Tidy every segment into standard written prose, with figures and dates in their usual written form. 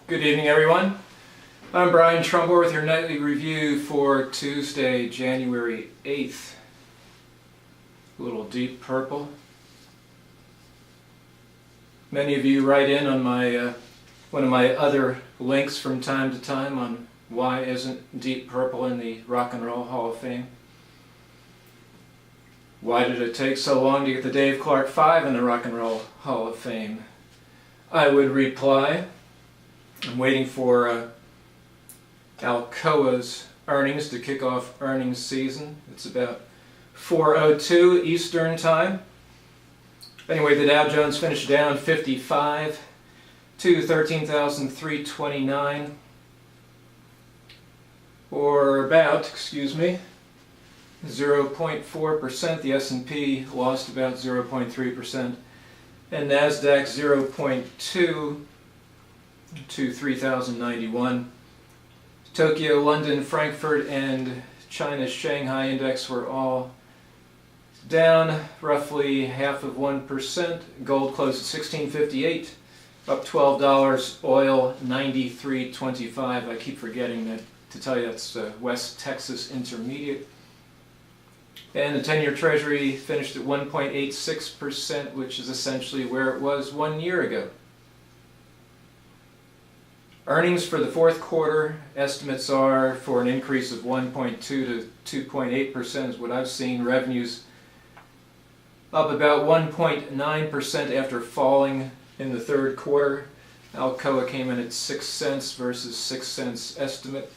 Good evening, everyone. I'm Brian Trumbull with your nightly review for Tuesday, January 8th. A little deep purple. Many of you write in on my one of my other links from time to time on why isn't Deep Purple in the Rock and Roll Hall of Fame. Why did it take so long to get the Dave Clark 5 in the Rock and Roll Hall of Fame? I would reply, I'm waiting for Alcoa's earnings to kick off earnings season. It's about 4:02 Eastern Time. Anyway, the Dow Jones finished down 55 to 13,329, or about, 0.4%. The S&P lost about 0.3%, and NASDAQ 0.2 to 3,091. Tokyo, London, Frankfurt, and China's Shanghai index were all down roughly 0.5%. Gold closed at $16.58, up $12. Oil $93.25. I keep forgetting that to tell you that's West Texas Intermediate. And the 10-year Treasury finished at 1.86%, which is essentially where it was 1 year ago. Earnings for the fourth quarter estimates are for an increase of 1.2 to 2.8% is what I've seen. Revenues up about 1.9% after falling in the third quarter. Alcoa came in at 6 cents versus 6 cents estimate.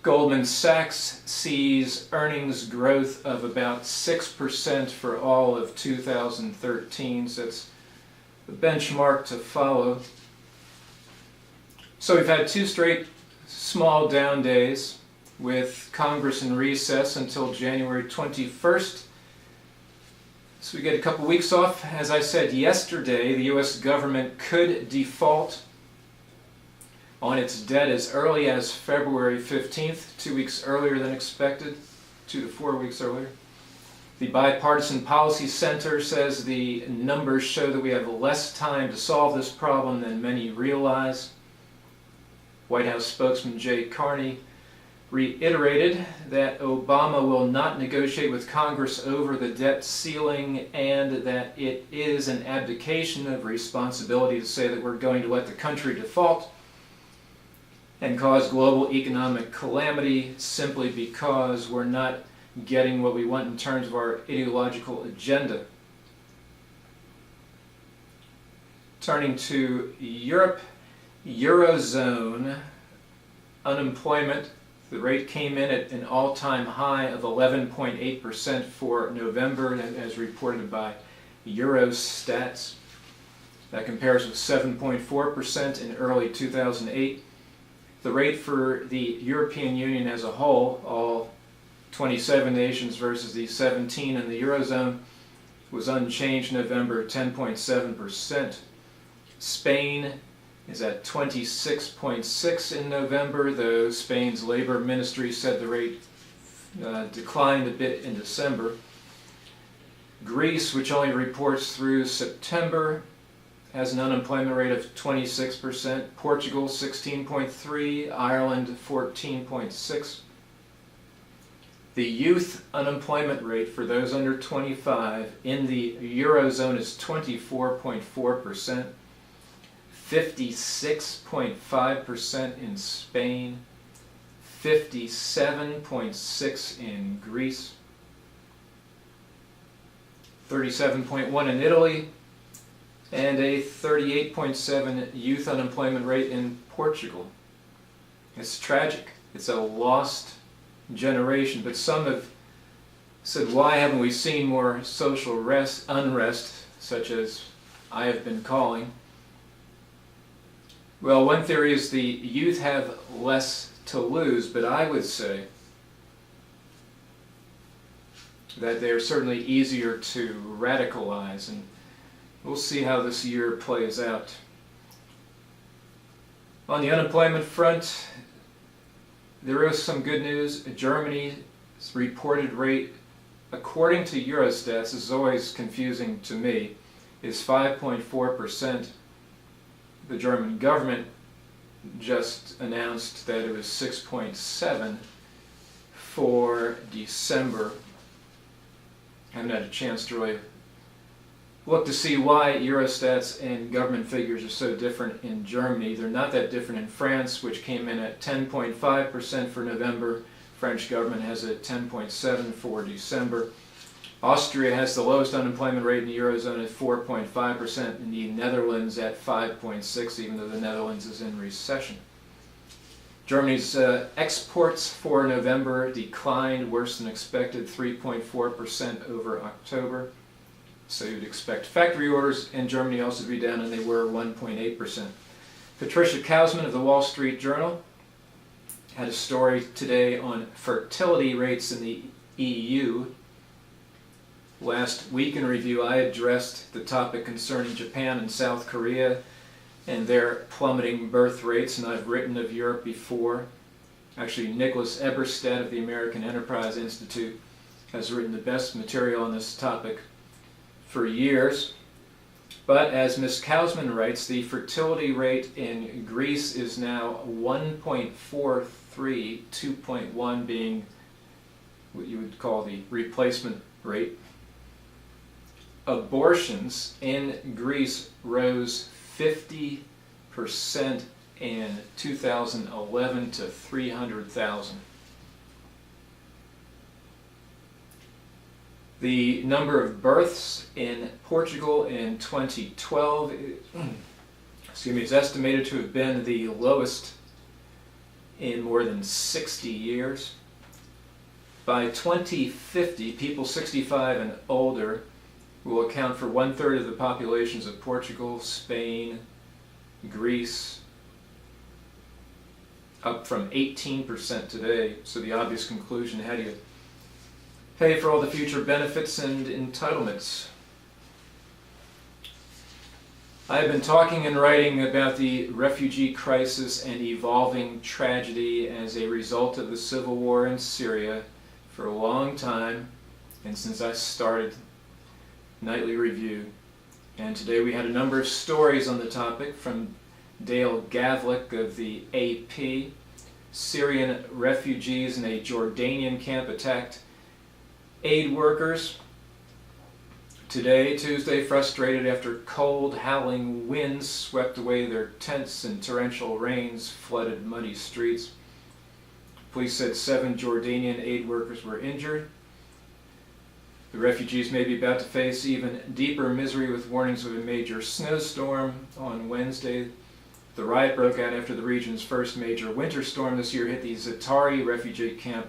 Goldman Sachs sees earnings growth of about 6% for all of 2013, so that's the benchmark to follow. So we've had 2 straight small down days with Congress in recess until January 21st. So we get a couple weeks off. As I said yesterday, the U.S. government could default on its debt as early as February 15th, 2 weeks earlier than expected, 2 to 4 weeks earlier. The Bipartisan Policy Center says the numbers show that we have less time to solve this problem than many realize. White House spokesman Jay Carney reiterated that Obama will not negotiate with Congress over the debt ceiling and that it is an abdication of responsibility to say that we're going to let the country default and cause global economic calamity simply because we're not getting what we want in terms of our ideological agenda. Turning to Europe, Eurozone unemployment, the rate came in at an all-time high of 11.8% for November, as reported by Eurostat. That compares with 7.4% in early 2008. The rate for the European Union as a whole, all 27 nations versus the 17 in the Eurozone, was unchanged November at 10.7%. Spain is at 26.6 in November, though Spain's labor ministry said the rate declined a bit in December. Greece, which only reports through September, has an unemployment rate of 26%. Portugal 16.3, Ireland 14.6. The youth unemployment rate for those under 25 in the Eurozone is 24.4%, 56.5% in Spain, 57.6% in Greece, 37.1% in Italy, and a 38.7% youth unemployment rate in Portugal. It's tragic. It's a lost generation, but some have said, why haven't we seen more social unrest, such as I have been calling? Well, one theory is the youth have less to lose, but I would say that they are certainly easier to radicalize, and we'll see how this year plays out. On the unemployment front, there is some good news. Germany's reported rate, according to Eurostat, this is always confusing to me, is 5.4%. the German government just announced that it was 6.7 for December. I haven't had a chance to really look to see why Eurostat's and government figures are so different in Germany. They're not that different in France, which came in at 10.5% for November. French government has it at 10.7 for December. Austria has the lowest unemployment rate in the Eurozone at 4.5%, and the Netherlands at 5.6%, even though the Netherlands is in recession. Germany's exports for November declined worse than expected, 3.4% over October. So you'd expect factory orders in Germany also to be down, and they were 1.8%. Patricia Kausman of the Wall Street Journal had a story today on fertility rates in the EU. Last week in review, I addressed the topic concerning Japan and South Korea and their plummeting birth rates, and I've written of Europe before. Actually, Nicholas Eberstadt of the American Enterprise Institute has written the best material on this topic for years. But as Ms. Kausman writes, the fertility rate in Greece is now 1.43, 2.1 being what you would call the replacement rate. Abortions in Greece rose 50% in 2011 to 300,000. The number of births in Portugal in 2012 is estimated to have been the lowest in more than 60 years. By 2050, people 65 and older will account for 1/3 of the populations of Portugal, Spain, Greece, up from 18% today. So the obvious conclusion, how do you pay for all the future benefits and entitlements? I've been talking and writing about the refugee crisis and evolving tragedy as a result of the civil war in Syria for a long time, and since I started Nightly Review. And today we had a number of stories on the topic from Dale Gavlik of the AP. Syrian refugees in a Jordanian camp attacked aid workers. Today, Tuesday, frustrated after cold, howling winds swept away their tents and torrential rains flooded muddy streets. Police said 7 Jordanian aid workers were injured. The refugees may be about to face even deeper misery with warnings of a major snowstorm on Wednesday. The riot broke out after the region's first major winter storm this year hit the Za'atari refugee camp,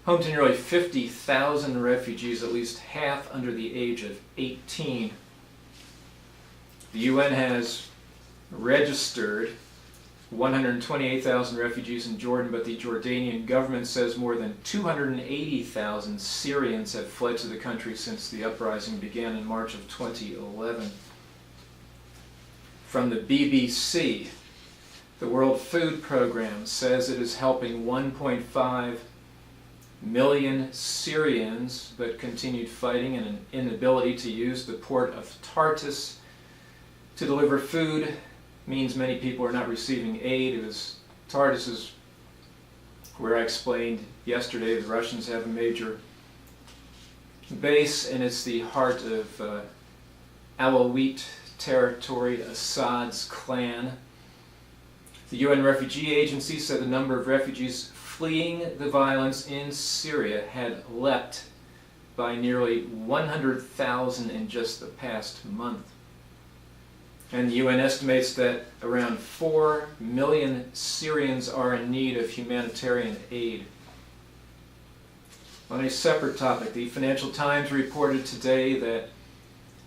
home to nearly 50,000 refugees, at least half under the age of 18. The UN has registered 128,000 refugees in Jordan, but the Jordanian government says more than 280,000 Syrians have fled to the country since the uprising began in March of 2011. From the BBC, the World Food Programme says it is helping 1.5 million Syrians, but continued fighting and an inability to use the port of Tartus to deliver food means many people are not receiving aid. It was Tartus is where I explained yesterday the Russians have a major base, and it's the heart of Alawite territory, Assad's clan. The UN Refugee Agency said the number of refugees fleeing the violence in Syria had leapt by nearly 100,000 in just the past month. And the UN estimates that around 4 million Syrians are in need of humanitarian aid. On a separate topic, the Financial Times reported today that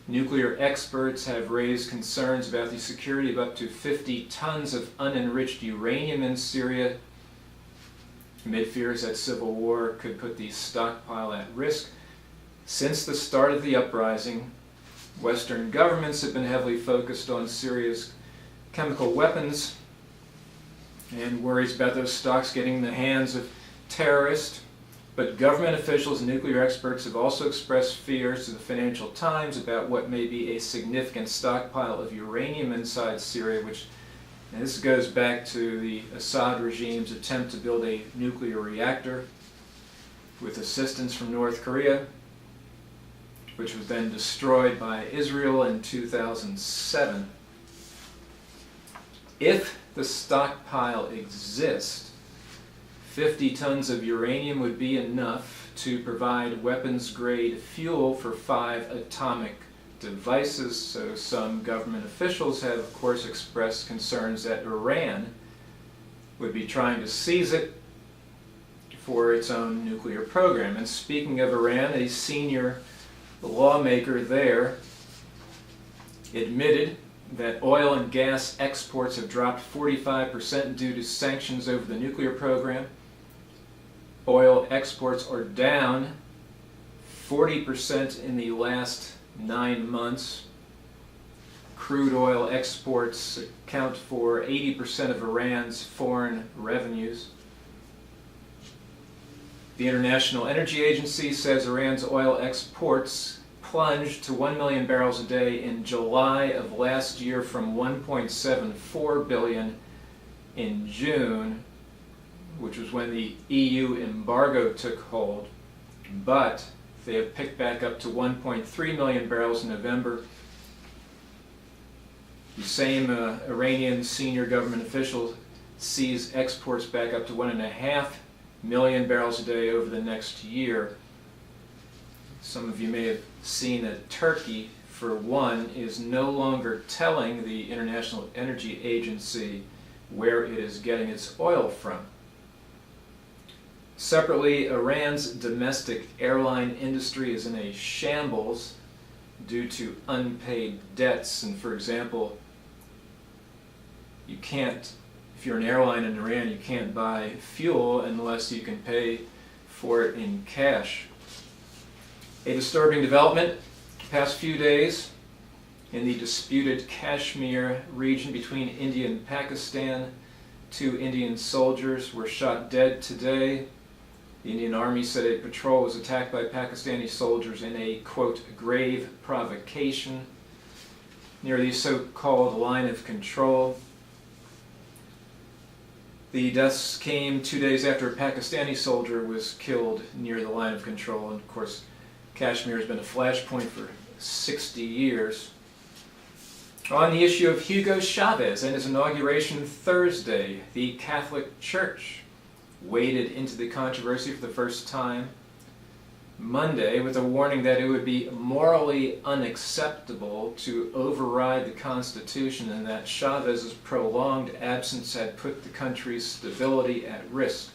nuclear experts have raised concerns about the security of up to 50 tons of unenriched uranium in Syria, amid fears that civil war could put the stockpile at risk. Since the start of the uprising, Western governments have been heavily focused on Syria's chemical weapons and worries about those stocks getting in the hands of terrorists. But government officials and nuclear experts have also expressed fears to the Financial Times about what may be a significant stockpile of uranium inside Syria, which, and this goes back to the Assad regime's attempt to build a nuclear reactor with assistance from North Korea, which was then destroyed by Israel in 2007. If the stockpile exists, 50 tons of uranium would be enough to provide weapons-grade fuel for 5 atomic devices. So some government officials have, of course, expressed concerns that Iran would be trying to seize it for its own nuclear program. And speaking of Iran, a senior lawmaker there admitted that oil and gas exports have dropped 45% due to sanctions over the nuclear program. Oil exports are down 40% in the last 9 months. Crude oil exports account for 80% of Iran's foreign revenues. The International Energy Agency says Iran's oil exports plunged to 1 million barrels a day in July of last year from 1.74 billion in June, which was when the EU embargo took hold. But they have picked back up to 1.3 million barrels in November. The same Iranian senior government official sees exports back up to 1.5 million barrels a day over the next year. Some of you may have seen that Turkey, for one, is no longer telling the International Energy Agency where it is getting its oil from. Separately, Iran's domestic airline industry is in a shambles due to unpaid debts. And for example, you can't, if you're an airline in Iran, you can't buy fuel unless you can pay for it in cash. A disturbing development the past few days in the disputed Kashmir region between India and Pakistan. 2 Indian soldiers were shot dead today. The Indian Army said a patrol was attacked by Pakistani soldiers in a, quote, grave provocation near the so-called line of control. The deaths came 2 days after a Pakistani soldier was killed near the line of control. And of course, Kashmir has been a flashpoint for 60 years. On the issue of Hugo Chavez and his inauguration Thursday, the Catholic Church waded into the controversy for the first time Monday with a warning that it would be morally unacceptable to override the Constitution and that Chavez's prolonged absence had put the country's stability at risk.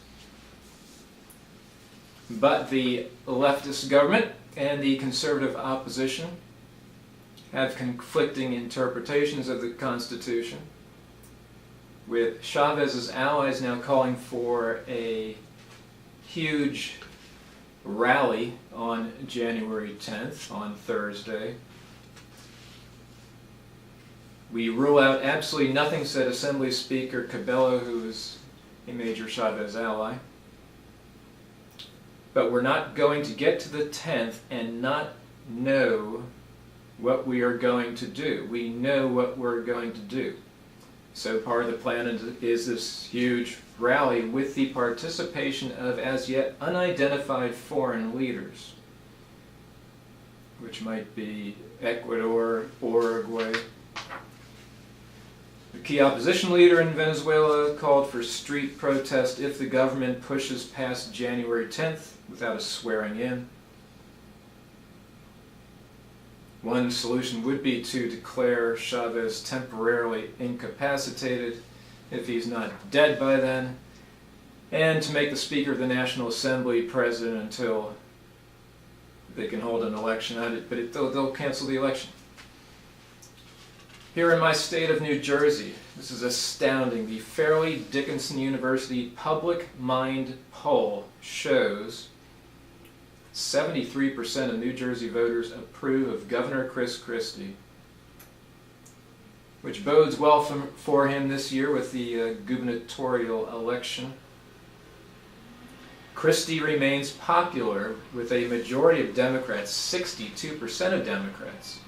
But the leftist government and the conservative opposition have conflicting interpretations of the Constitution, with Chavez's allies now calling for a huge rally on January 10th, on Thursday. We rule out absolutely nothing, said Assembly Speaker Cabello, who is a major Chavez ally. But we're not going to get to the 10th and not know what we are going to do. We know what we're going to do. So part of the plan is this huge rally with the participation of as yet unidentified foreign leaders, which might be Ecuador, Uruguay. The key opposition leader in Venezuela called for street protest if the government pushes past January 10th without a swearing in. One solution would be to declare Chavez temporarily incapacitated if he's not dead by then, and to make the Speaker of the National Assembly president until they can hold an election on it, but they'll cancel the election. Here in my state of New Jersey, this is astounding. The Fairleigh Dickinson University Public Mind poll shows 73% of New Jersey voters approve of Governor Chris Christie, which bodes well for him this year with the gubernatorial election. Christie remains popular with a majority of Democrats, 62% of Democrats,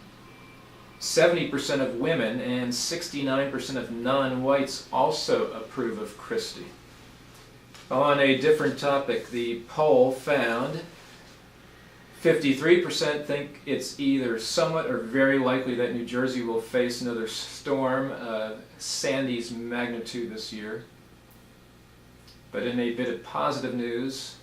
70% of women, and 69% of non-whites also approve of Christie. On a different topic, the poll found 53% think it's either somewhat or very likely that New Jersey will face another storm of Sandy's magnitude this year. But in a bit of positive news,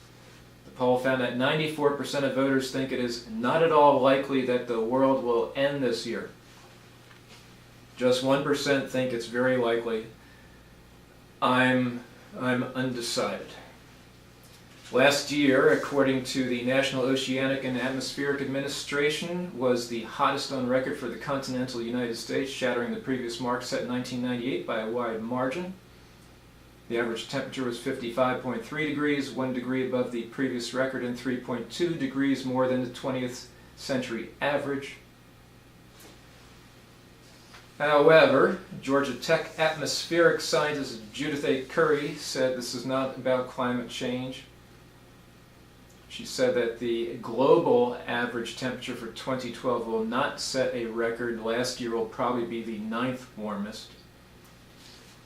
the poll found that 94% of voters think it is not at all likely that the world will end this year. Just 1% think it's very likely. I'm undecided. Last year, according to the National Oceanic and Atmospheric Administration, was the hottest on record for the continental United States, shattering the previous mark set in 1998 by a wide margin. The average temperature was 55.3 degrees, 1 degree above the previous record and 3.2 degrees more than the 20th century average. However, Georgia Tech atmospheric scientist Judith A. Curry said this is not about climate change. She said that the global average temperature for 2012 will not set a record. Last year will probably be the 9th warmest.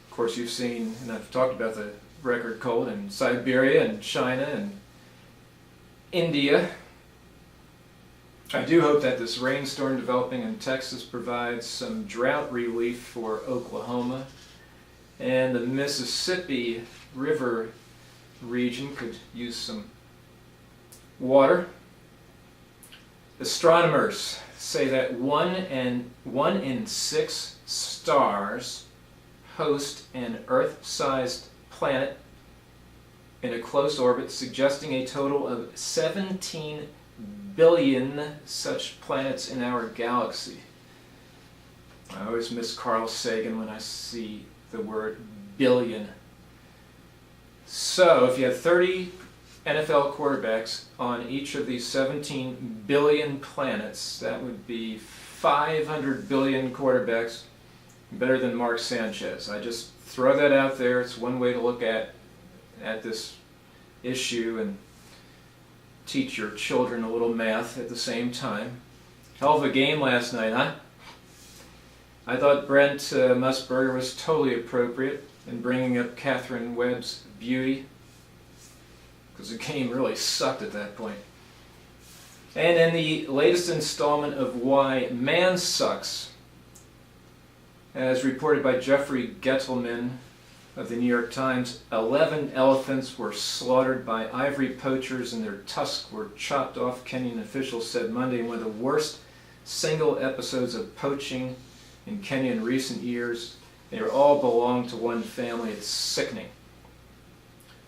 Of course, you've seen, and I've talked about the record cold in Siberia and China and India. I do hope that this rainstorm developing in Texas provides some drought relief for Oklahoma, and the Mississippi River region could use some water. Astronomers say that one in 6 stars host an Earth-sized planet in a close orbit, suggesting a total of 17 billion such planets in our galaxy. I always miss Carl Sagan when I see the word billion. So if you had 30 NFL quarterbacks on each of these 17 billion planets, that would be 500 billion quarterbacks, better than Mark Sanchez. I just throw that out there. It's one way to look at this issue and teach your children a little math at the same time. Hell of a game last night, huh? I thought Brent Musburger was totally appropriate in bringing up Catherine Webb's beauty, because the game really sucked at that point. And in the latest installment of Why Man Sucks, as reported by Jeffrey Gettelman of the New York Times, 11 elephants were slaughtered by ivory poachers and their tusks were chopped off, Kenyan officials said Monday, in one of the worst single episodes of poaching in Kenya in recent years. They all belong to one family. It's sickening.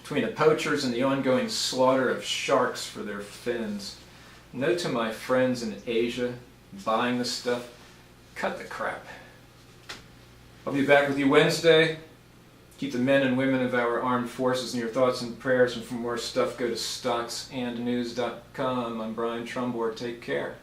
Between the poachers and the ongoing slaughter of sharks for their fins. Note to my friends in Asia buying this stuff, cut the crap. I'll be back with you Wednesday. Keep the men and women of our armed forces in your thoughts and prayers, and for more stuff go to stocksandnews.com. I'm Brian Trumbore. Take care.